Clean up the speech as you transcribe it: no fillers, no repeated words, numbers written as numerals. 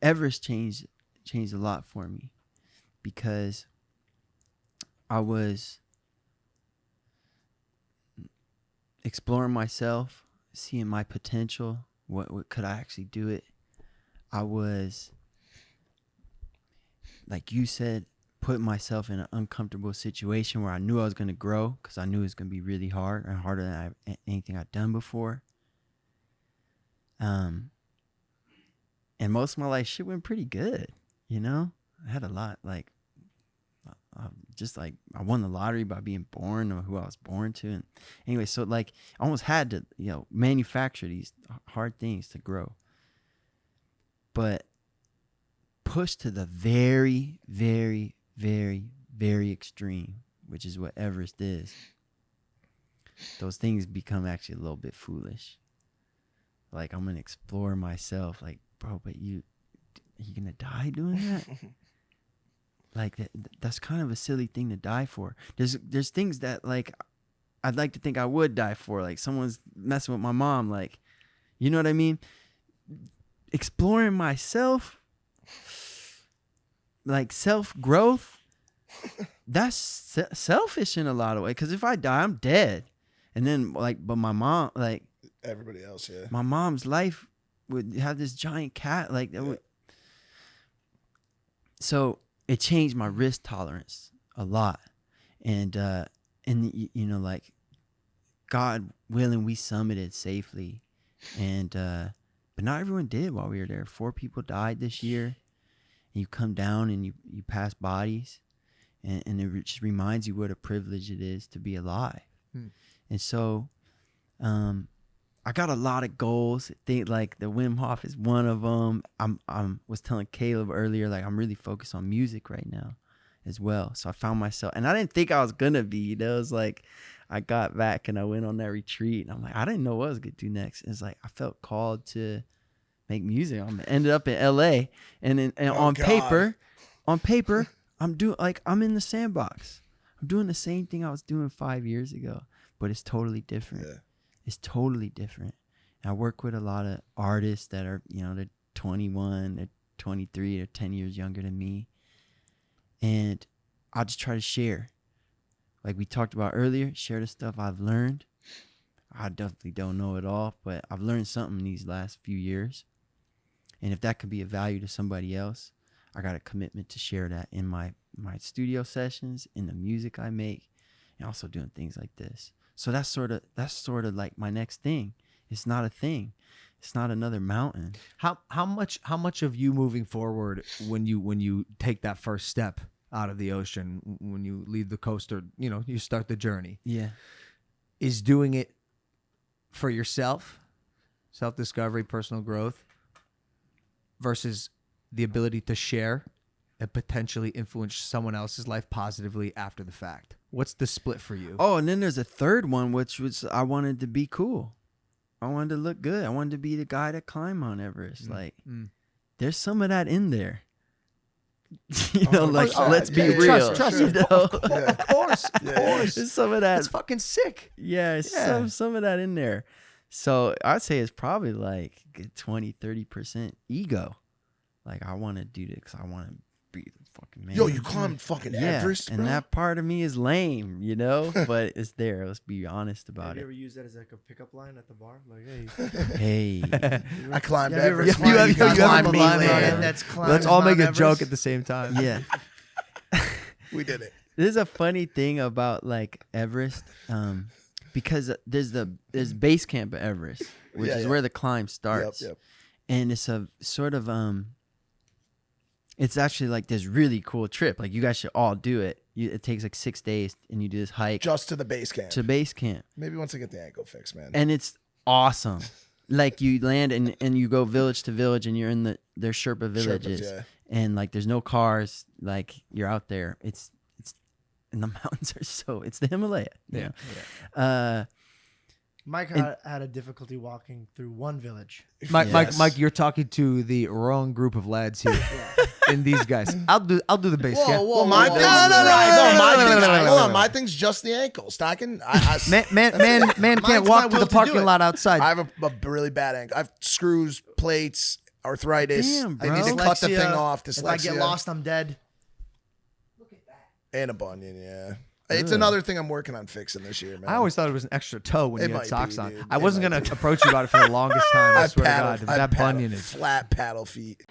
Everest changed a lot for me because I was exploring myself, seeing my potential. What could I actually do it? I was, like you said, putting myself in an uncomfortable situation where I knew I was going to grow because I knew it was going to be really hard and harder than anything I'd done before. And most of my life, shit went pretty good, you know? I had a lot, like, just like I won the lottery by being born or who I was born to. And anyway, so like I almost had to, manufacture these hard things to grow. But pushed to the very, very, very, very extreme, which is what Everest is, those things become actually a little bit foolish. Like, I'm going to explore myself. Like, bro, but are you going to die doing that? Like, that's kind of a silly thing to die for. There's things that, like, I'd like to think I would die for. Like, someone's messing with my mom. Like, you know what I mean? Exploring myself, like self-growth, that's selfish in a lot of ways. Because if I die, I'm dead. And then, like, but my mom, like, everybody else, yeah. My mom's life would have this giant cat. Like, that would. So it changed my risk tolerance a lot. And like, God willing, we summited safely. And, but not everyone did while we were there. 4 people died this year. And you come down and you pass bodies. And it just reminds you what a privilege it is to be alive. And so, I got a lot of goals. Think like the Wim Hof is one of them. I was telling Caleb earlier, like, I'm really focused on music right now as well. So I found myself, and I didn't think I was gonna be. It was like, I got back and I went on that retreat, and I'm like, I didn't know what I was gonna do next. It's like I felt called to make music. I ended up in LA, and on paper, I'm in the sandbox. I'm doing the same thing I was doing 5 years ago, but it's totally different. Yeah. It's totally different. And I work with a lot of artists that are, they're 21, they're 23, they're 10 years younger than me. And I'll just try to share. Like we talked about earlier, share the stuff I've learned. I definitely don't know it all, but I've learned something these last few years. And if that could be of value to somebody else, I got a commitment to share that in my studio sessions, in the music I make, and also doing things like this. So that's sort of like my next thing. It's not a thing. It's not another mountain. How much of you moving forward when you take that first step out of the ocean, when you leave the coast, or you start the journey? Yeah. Is doing it for yourself, self-discovery, personal growth, versus the ability to share and potentially influence someone else's life positively after the fact? What's the split for you? Oh, and then there's a third one, which was I wanted to be cool. I wanted to look good. I wanted to be the guy that climbed Mount Everest. There's some of that in there. Let's be real. Trust. Of course. There's some of that. It's fucking sick. Yeah, some of that in there. So I'd say it's probably like 20-30% ego. Like, I want to do this because I want to be the fucking man. Yo, you climbed fucking Everest, and bro? that part of me is lame, but it's there. Let's be honest about it. Have you it. ever used that as like a pickup line at the bar? Like, hey, I climbed Everest. You climbed me, man. Let's all make a joke Everest. at the same time. Yeah. We did it. There's a funny thing about like Everest, because there's base camp at Everest, which is where the climb starts. Yep. And it's a sort of it's actually like this really cool trip. Like, you guys should all do it. It takes like 6 days, and you do this hike just to the base camp. To base camp. Maybe once I get the ankle fixed, man. And it's awesome. Like, you land and you go village to village, and you're in their Sherpa villages. Sherpas, yeah. And like, there's no cars. Like, you're out there. It's and the mountains are it's the Himalaya. Yeah. Mike had a difficulty walking through one village. Mike, you're talking to the wrong group of lads here. And these guys, I'll do the base camp. Whoa, my thing's my thing's just the ankles. Man can't walk to the parking lot outside. I have a really bad ankle. I have screws, plates, arthritis. Damn, I need to bro. cut the Dyslexia. thing off. Dyslexia. If I get lost, I'm dead. And a bunion, yeah. It's Ugh. another thing I'm working on fixing this year, man. I always thought it was an extra toe when It you had might socks be, on. dude. I It wasn't might gonna be. approach you about it for the longest time. I swear to God, I that paddle bunion is. flat paddle feet.